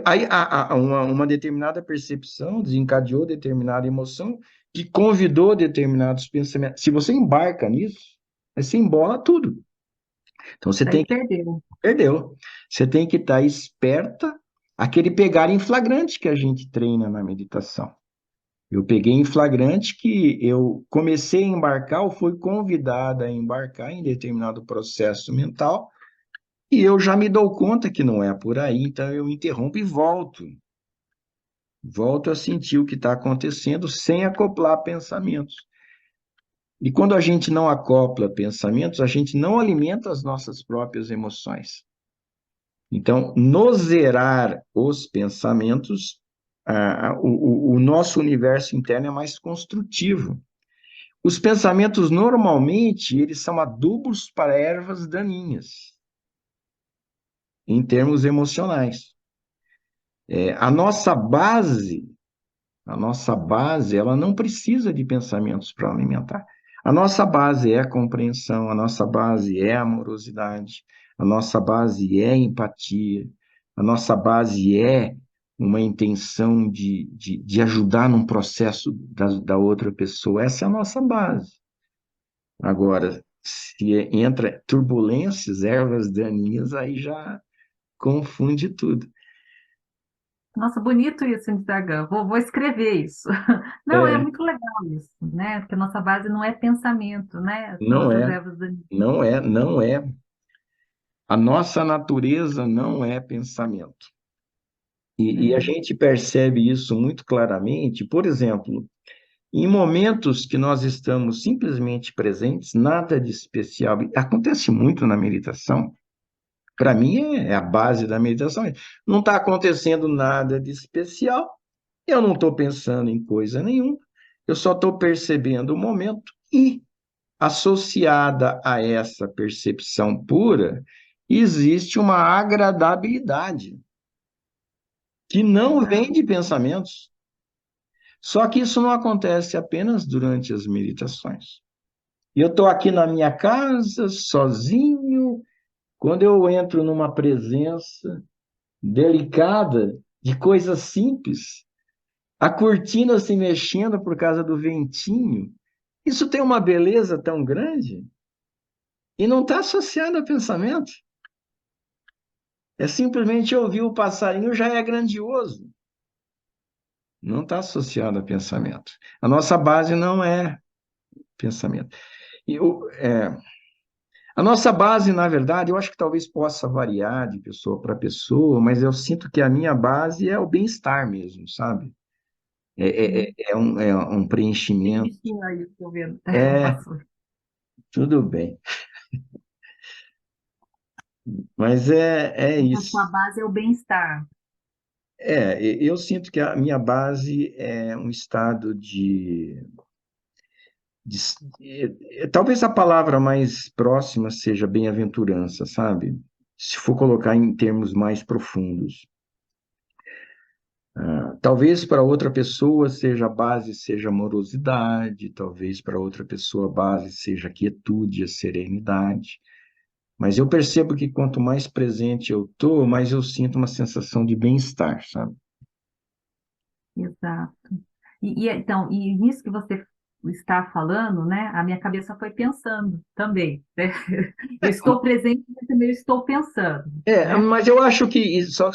uma determinada percepção desencadeou determinada emoção que convidou determinados pensamentos. Se você embarca nisso, aí você embola tudo. Então você tem Daí que, perdeu. perdeu. Você tem que estar esperta, aquele pegar em flagrante que a gente treina na meditação. Eu peguei em flagrante que eu comecei a embarcar ou fui convidada a embarcar em determinado processo mental e eu já me dou conta que não é por aí, então eu interrompo e volto. Volto a sentir o que está acontecendo sem acoplar pensamentos. E quando a gente não acopla pensamentos, a gente não alimenta as nossas próprias emoções. Então, no zerar os pensamentos, o nosso universo interno é mais construtivo. Os pensamentos, normalmente, eles são adubos para ervas daninhas, em termos emocionais. A nossa base ela não precisa de pensamentos para alimentar. A nossa base é a compreensão, a nossa base é a amorosidade, a nossa base é a empatia, a nossa base é uma intenção de ajudar num processo da outra pessoa. Essa é a nossa base. Agora, se entra turbulências, ervas daninhas, aí já confunde tudo. Nossa, bonito isso, Instagram. Vou escrever isso. Não, é É, muito legal isso, né? Porque a nossa base não é pensamento, né? São não essas é, ervas daninhas. não é. A nossa natureza não é pensamento. E a É, gente percebe isso muito claramente, por exemplo, em momentos que nós estamos simplesmente presentes, nada de especial. Acontece muito na meditação. Para mim, é a base da meditação. Não está acontecendo nada de especial, eu não estou pensando em coisa nenhuma, eu só estou percebendo o momento e, associada a essa percepção pura, existe uma agradabilidade que não vem exato. de pensamentos. Só que isso não acontece apenas durante as meditações. Eu estou aqui na minha casa, sozinho, quando eu entro numa presença delicada de coisas simples, a cortina se mexendo por causa do ventinho, isso tem uma beleza tão grande e não está associado a pensamento. É simplesmente ouvir o passarinho já é grandioso. Não está associado a pensamento. A nossa base não é pensamento. E a nossa base, na verdade, eu acho que talvez possa variar de pessoa para pessoa, mas eu sinto que a minha base é o bem-estar mesmo, sabe? É um Tem preenchimento. bichinho aí, estou vendo. É, Passou. tudo bem. Mas é Então, a sua isso. base é o bem-estar. Eu sinto que a minha base é um estado de talvez a palavra mais próxima seja bem-aventurança, sabe? Se for colocar em termos mais profundos. Talvez para outra pessoa seja a base seja amorosidade, talvez para outra pessoa a base seja a quietude, a serenidade. Mas eu percebo que quanto mais presente eu tô, mais eu sinto uma sensação de bem-estar, sabe? Exato. Então, e nisso que você está falando, né? A minha cabeça foi pensando também, né? Eu estou presente, mas também eu estou pensando, né? Mas eu acho que só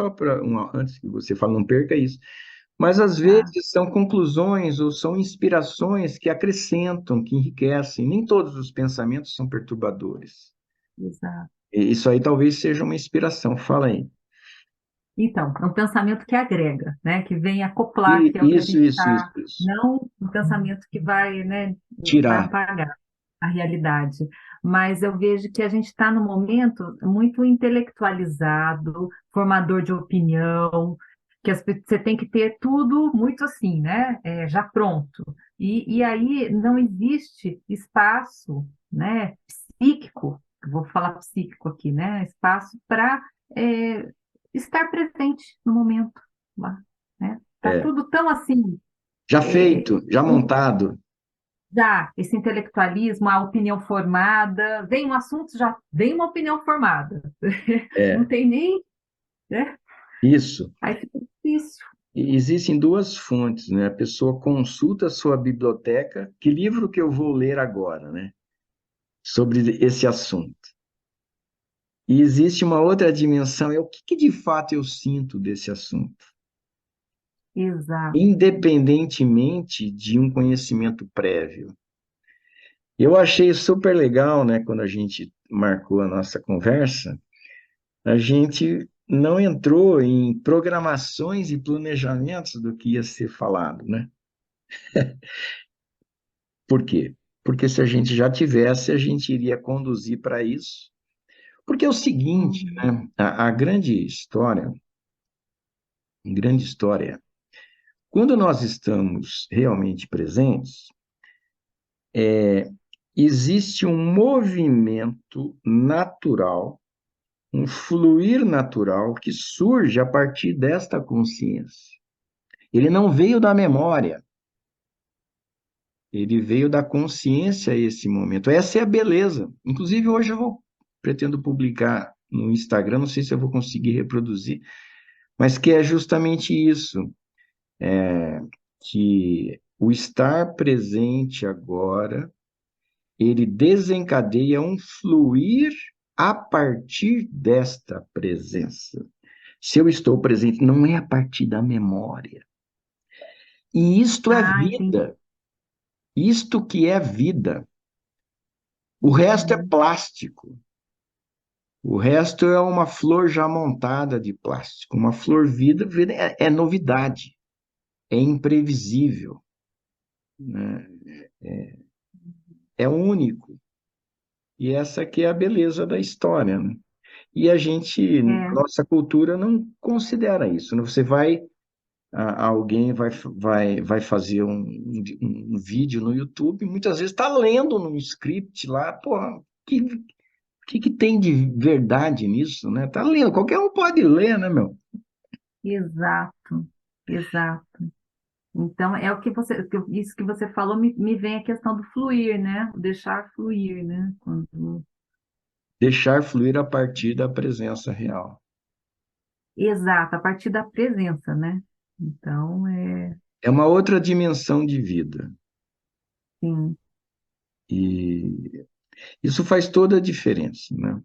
para antes que você fale, não perca isso. Mas às Tá, vezes são conclusões ou são inspirações que acrescentam, que enriquecem. Nem todos os pensamentos são perturbadores. exato. E isso aí talvez seja uma inspiração. Fala aí. Então, é um pensamento que agrega, né? Que vem acoplar, que é o que a gente está, Isso. não um pensamento que vai, né? Vai Tirar. apagar a realidade. Mas eu vejo que a gente está num momento muito intelectualizado, formador de opinião, que você tem que ter tudo muito assim, né? Já pronto. E aí não existe espaço, né? Psíquico, vou falar psíquico aqui, né? Espaço para estar presente no momento lá, né? Tá É. tudo tão assim, Já é, feito, já montado. já esse intelectualismo, a opinião formada, vem um assunto, já vem uma opinião formada. Não É, tem nem, né? isso. Aí fica difícil. E existem duas fontes, né? A pessoa consulta a sua biblioteca, que livro que eu vou ler agora, né? Sobre esse assunto. E existe uma outra dimensão, é o que de fato eu sinto desse assunto, Exato. independentemente de um conhecimento prévio. Eu achei super legal, né, quando a gente marcou a nossa conversa, a gente não entrou em programações e planejamentos do que ia ser falado, né? Por quê? Porque se a gente já tivesse, a gente iria conduzir para isso. Porque é o seguinte, Uhum. né? Grande história, quando nós estamos realmente presentes, existe um movimento natural, um fluir natural que surge a partir desta consciência. Ele não veio da memória, ele veio da consciência a esse momento. Essa é a beleza. Inclusive, hoje pretendo publicar no Instagram, não sei se eu vou conseguir reproduzir, mas que é justamente isso, que o estar presente agora ele desencadeia um fluir a partir desta presença. Se eu estou presente, não é a partir da memória. E isto é Ah, entendi. vida. Isto que é vida. O resto é Uhum. plástico. O resto é uma flor já montada de plástico. Uma flor vida é novidade, é imprevisível, né? É único. E essa que é a beleza da história, né? E a gente, É, nossa cultura não considera isso, né? Você vai, alguém vai fazer um vídeo no YouTube, muitas vezes está lendo num script lá, porra, que tem de verdade nisso, né? Tá lendo, qualquer um pode ler, né, meu? exato, exato. Então, é o que você, isso que você falou, me vem a questão do fluir, né? O deixar fluir, né? Deixar fluir a partir da presença real. Exato, a partir da presença, né? Então, É uma outra dimensão de vida. sim, E isso faz toda a diferença, né?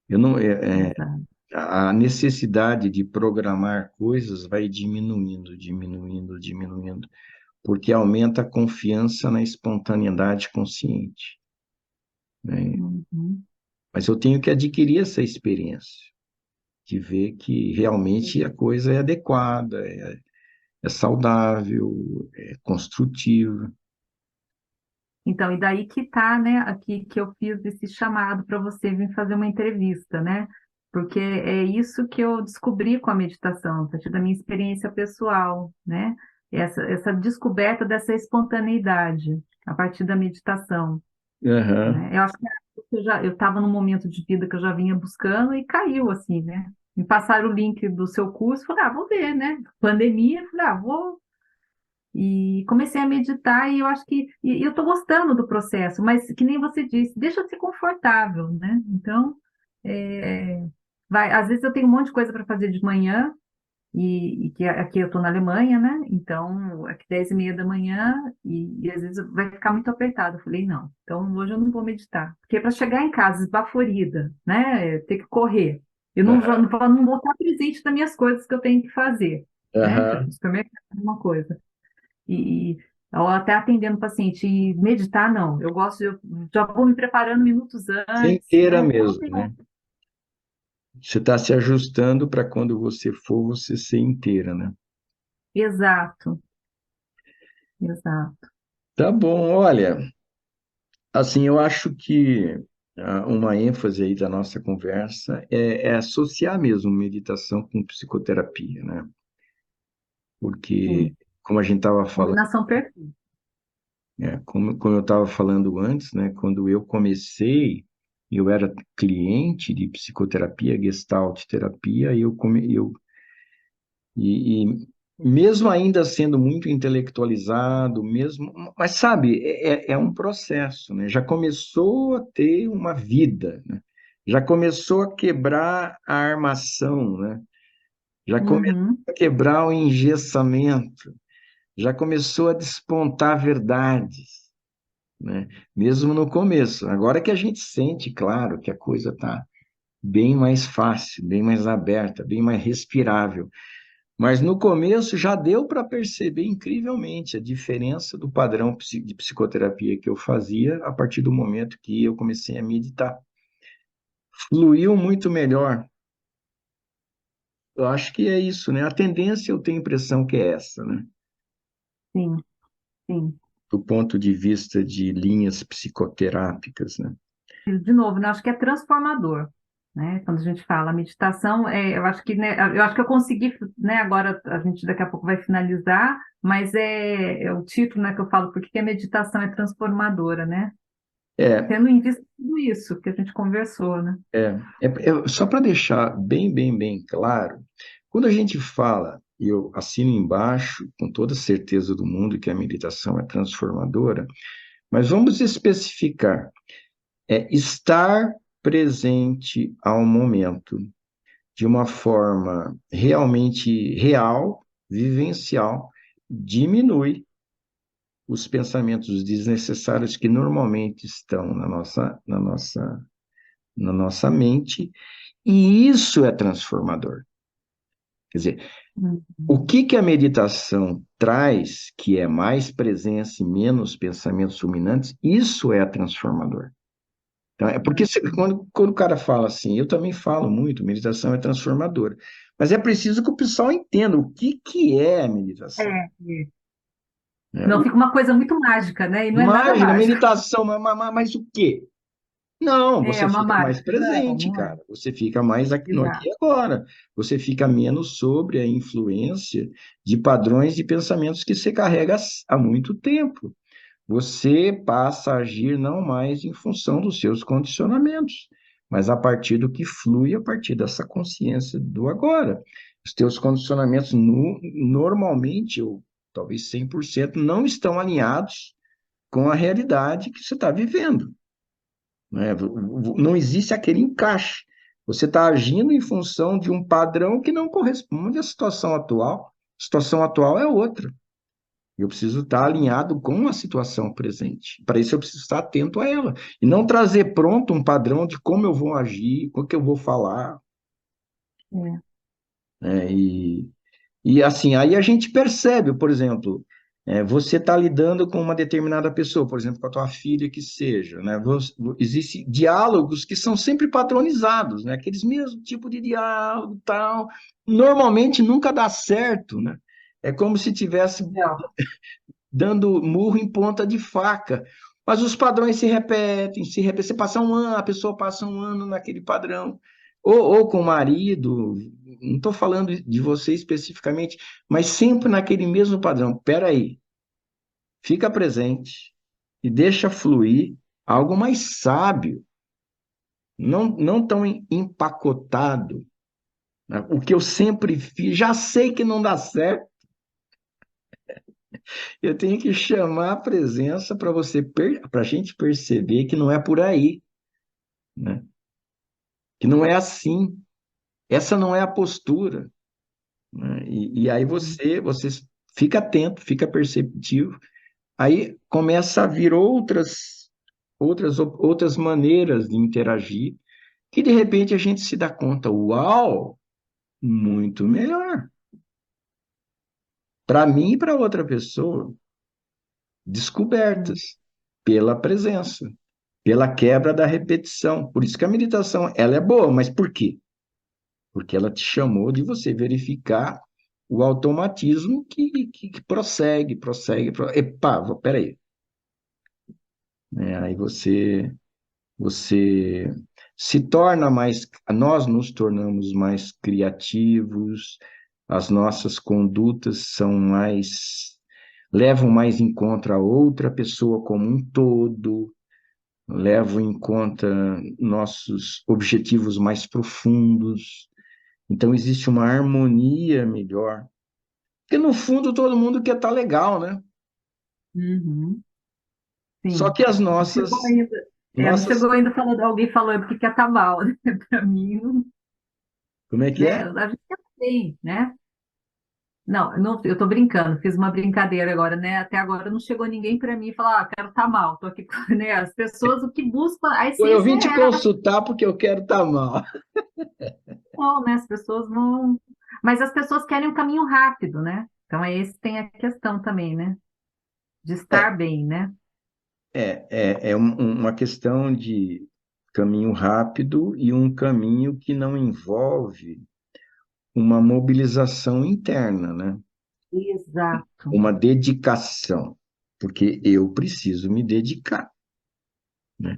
Eu não, exato. a necessidade de programar coisas vai diminuindo, diminuindo, diminuindo, porque aumenta a confiança na espontaneidade consciente, né? Uhum. Mas eu tenho que adquirir essa experiência, de ver que realmente a coisa é adequada, é saudável, é construtiva. Então, e daí que tá, né, aqui que eu fiz esse chamado para você vir fazer uma entrevista, né? Porque é isso que eu descobri com a meditação, a partir da minha experiência pessoal, né? Essa descoberta dessa espontaneidade a partir da meditação, Aham. né? Eu acho que eu estava num momento de vida que eu já vinha buscando e caiu assim, né? Me passaram o link do seu curso, falei, ah, vou ver, né? Pandemia, falei, ah, vou. E comecei a meditar e eu acho que e eu estou gostando do processo, mas que nem você disse, deixa eu ser confortável, né? Então, é, às vezes eu tenho um monte de coisa para fazer de manhã, e que aqui eu estou na Alemanha, né? Então, aqui 10h30 da manhã, e às vezes vai ficar muito apertado. Eu falei, não, então hoje eu não vou meditar. Porque para chegar em casa esbaforida, né? Ter que correr. Eu Aham. não vou estar presente nas minhas coisas que eu tenho que fazer, né? Tipo, Aham. no supermercado, uma coisa. Ou até atendendo o paciente. E meditar, não. Eu gosto, eu já vou me preparando minutos Ser antes, inteira né? Então, mesmo, né? Você está se ajustando para quando você for, você ser inteira, né? exato, exato. Tá bom, olha, assim, eu acho que uma ênfase aí da nossa conversa é associar mesmo meditação com psicoterapia, né? Porque, Sim. como a gente estava falando, Combinação perfeita. como eu estava falando antes, né? Quando eu comecei, eu era cliente de psicoterapia, Gestalt terapia, e mesmo ainda sendo muito intelectualizado, mesmo, mas sabe, é um processo, né? Já começou a ter uma vida, né? Já começou a quebrar a armação, né? Já começou Uhum. a quebrar o engessamento, já começou a despontar verdades, né? Mesmo no começo. Agora que a gente sente, claro, que a coisa está bem mais fácil, bem mais aberta, bem mais respirável. Mas no começo já deu para perceber incrivelmente a diferença do padrão de psicoterapia que eu fazia a partir do momento que eu comecei a meditar. Fluiu muito melhor. Eu acho que é isso, né? A tendência eu tenho a impressão que é essa, né? Sim, sim. Do ponto de vista de linhas psicoterápicas, né? De novo, né, acho que é transformador, né? Quando a gente fala meditação, eu acho que, né, eu acho que eu consegui, né? Agora a gente daqui a pouco vai finalizar, mas é o título, né, que eu falo, porque a meditação é transformadora, né? É, Tendo em vista tudo isso que a gente conversou, né? só para deixar bem claro, quando a gente fala, e eu assino embaixo com toda certeza do mundo que a meditação é transformadora, mas vamos especificar. É estar presente ao momento de uma forma realmente real, vivencial, diminui os pensamentos desnecessários que normalmente estão na nossa mente, e isso é transformador. Quer dizer, o Uhum. que que a meditação traz, que é mais presença e menos pensamentos ruminantes, isso é transformador. Então, é porque quando o cara fala assim, eu também falo muito, meditação é transformadora. Mas é preciso que o pessoal entenda o que que é a É, meditação. é. Né? Não fica uma coisa muito mágica, né? E não é nada Mágica, mágico. meditação, mas o quê? Não, É você uma fica mais mágica. Não, presente, não é. cara. Você fica mais aqui, no aqui Exato. e agora. Você fica menos sobre a influência de padrões de pensamentos que você carrega há muito tempo. Você passa a agir não mais em função dos seus condicionamentos, mas a partir do que flui a partir dessa consciência do agora. Os teus condicionamentos normalmente, ou talvez 100%, não estão alinhados com a realidade que você está vivendo. Né? Não existe aquele encaixe. Você está agindo em função de um padrão que não corresponde à situação atual. A situação atual é outra. Eu preciso estar alinhado com a situação presente. Para isso, eu preciso estar atento a ela. E não trazer pronto um padrão de como eu vou agir, o que eu vou falar. É. Né? E assim, aí a gente percebe, por exemplo, você está lidando com uma determinada pessoa, por exemplo, com a tua filha que seja, né? Existem diálogos que são sempre padronizados, né? Aqueles mesmos tipo de diálogo, tal. Normalmente nunca dá certo, né? É como se tivesse Não. dando murro em ponta de faca. Mas os padrões se repetem, se repetem. Você passa um ano, a pessoa passa um ano naquele padrão. Ou com o marido, não estou falando de você especificamente, mas sempre naquele mesmo padrão. Espera aí, fica presente e deixa fluir algo mais sábio, não tão empacotado. Né? O que eu sempre fiz, já sei que não dá certo, eu tenho que chamar a presença para para a gente perceber que não é por aí, né? Que não é assim. Essa não é a postura, né? E aí você fica atento, fica perceptivo. Aí começa a vir outras maneiras de interagir, que de repente a gente se dá conta, uau, muito melhor. Para mim e para outra pessoa, descobertas pela presença, pela quebra da repetição. Por isso que a meditação, ela é boa, mas por quê? Porque ela te chamou de você verificar o automatismo que prossegue. Epa, peraí. Né? Aí você se torna mais, nós nos tornamos mais criativos, as nossas condutas levam mais em conta a outra pessoa como um todo, levam em conta nossos objetivos mais profundos. Então existe uma harmonia melhor. Porque no fundo todo mundo quer estar legal, né? Uhum. Só Sim. que as Não chegou nossas, ainda. Não nossas, chegou ainda falando, alguém falando que quer estar mal, né? Para mim, não, como é que né? é? A gente quer bem, né? Não, não, eu tô brincando, fiz uma brincadeira agora, né? Até agora não chegou ninguém para mim e falar, ah, quero estar mal, tô aqui, né? As pessoas o que buscam, a Pô, eu essência vim te é essa, consultar porque eu quero estar mal. não, né? As pessoas não. Mas as pessoas querem um caminho rápido, né? Então, é esse tem a questão também, né? De É, estar bem, né? uma questão de caminho rápido e um caminho que não envolve uma mobilização interna, né? Exato. Uma dedicação, porque eu preciso me dedicar, né?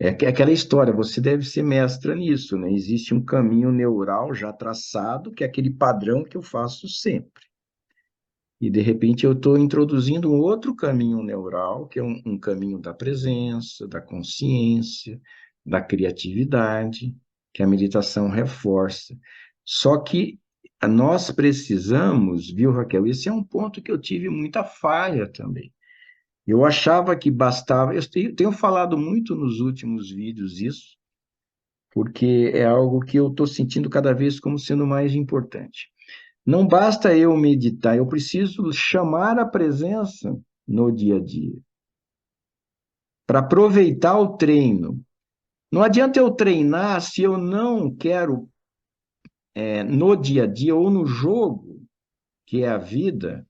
Aquela história, você deve ser mestra nisso, né? Existe um caminho neural já traçado, que é aquele padrão que eu faço sempre. E, de repente, eu estou introduzindo um outro caminho neural, que é um caminho da presença, da consciência, da criatividade, que a meditação reforça. Só que nós precisamos, viu, Raquel? Esse é um ponto que eu tive muita falha também. Eu achava que bastava. Eu tenho falado muito nos últimos vídeos isso, porque é algo que eu estou sentindo cada vez como sendo mais importante. Não basta eu meditar, eu preciso chamar a presença no dia a dia, para aproveitar o treino. Não adianta eu treinar se eu não quero, no dia a dia ou no jogo, que é a vida,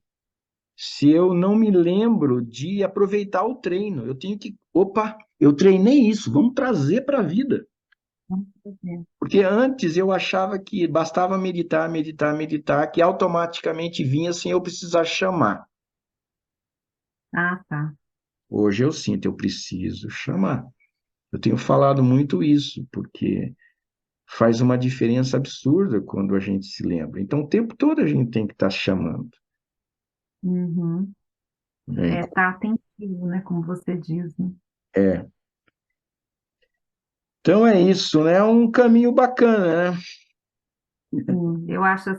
se eu não me lembro de aproveitar o treino. Eu tenho que, opa, eu treinei isso, vamos trazer para a vida. Vamos fazer. Porque antes eu achava que bastava meditar, meditar, meditar, que automaticamente vinha sem eu precisar chamar. Ah, tá. Hoje eu sinto, eu preciso chamar. Eu tenho falado muito isso, porque faz uma diferença absurda quando a gente se lembra. Então, o tempo todo a gente tem que estar chamando, Uhum. né? É, tá atentivo, né? Como você diz, né? É. Então é isso, né? É um caminho bacana, né? Sim, eu acho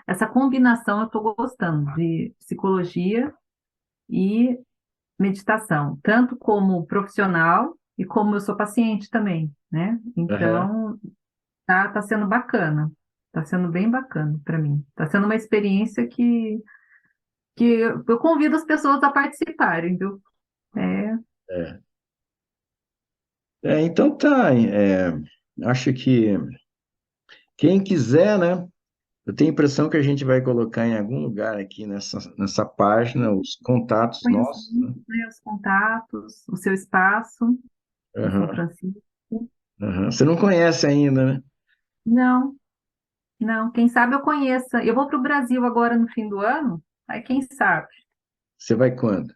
essa combinação, eu estou gostando de psicologia e meditação, tanto como profissional e como eu sou paciente também, né? Aham. Então, tá sendo bacana, tá sendo bem bacana para mim. Tá sendo uma experiência que eu convido as pessoas a participarem, viu? É, É. Então tá. Acho que quem quiser, né? Eu tenho a impressão que a gente vai colocar em algum lugar aqui nessa página os contatos põe os nossos, né? links, né, os contatos, o seu espaço em São Aham, Francisco. aham. Você não conhece ainda, né? Não, não, quem sabe eu conheça. Eu vou para o Brasil agora no fim do ano, aí quem sabe? Você vai quando?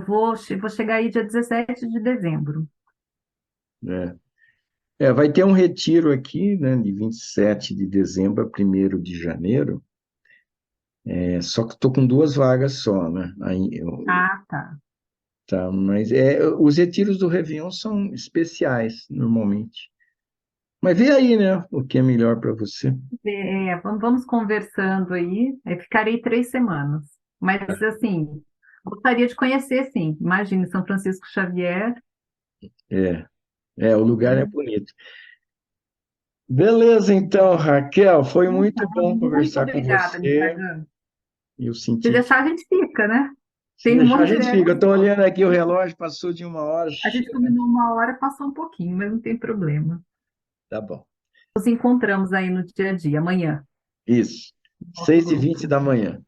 Vou chegar aí dia 17 de dezembro. É. Vai ter um retiro aqui, né, de 27 de dezembro a 1º de janeiro. Só que estou com 2 vagas só, né? Ah, tá. Tá, mas os retiros do Réveillon são especiais, normalmente. Mas vê aí, né, o que é melhor para você. Vamos conversando aí. Ficarei 3 semanas. Mas, assim, gostaria de conhecer, sim. Imagine São Francisco Xavier. É, o lugar é bonito. Beleza, então, Raquel, foi muito bom Muito conversar com obrigada, você. Instagram. Eu Se senti. deixar, a gente fica, né? Se Tem um deixar, a monte de. gente fica. Eu estou olhando aqui o relógio, passou de 1 hora. A gente combinou 1 hora, passou um pouquinho, mas não tem problema. Tá bom. Nos encontramos aí no dia a dia, amanhã, Isso. no nosso 6h20 grupo. da manhã.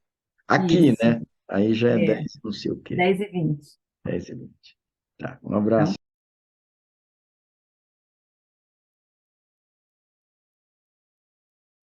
Aqui, Isso, né? Aí já é é, 10, não sei o quê. 10h20. 10h20. Tá, um abraço. Então,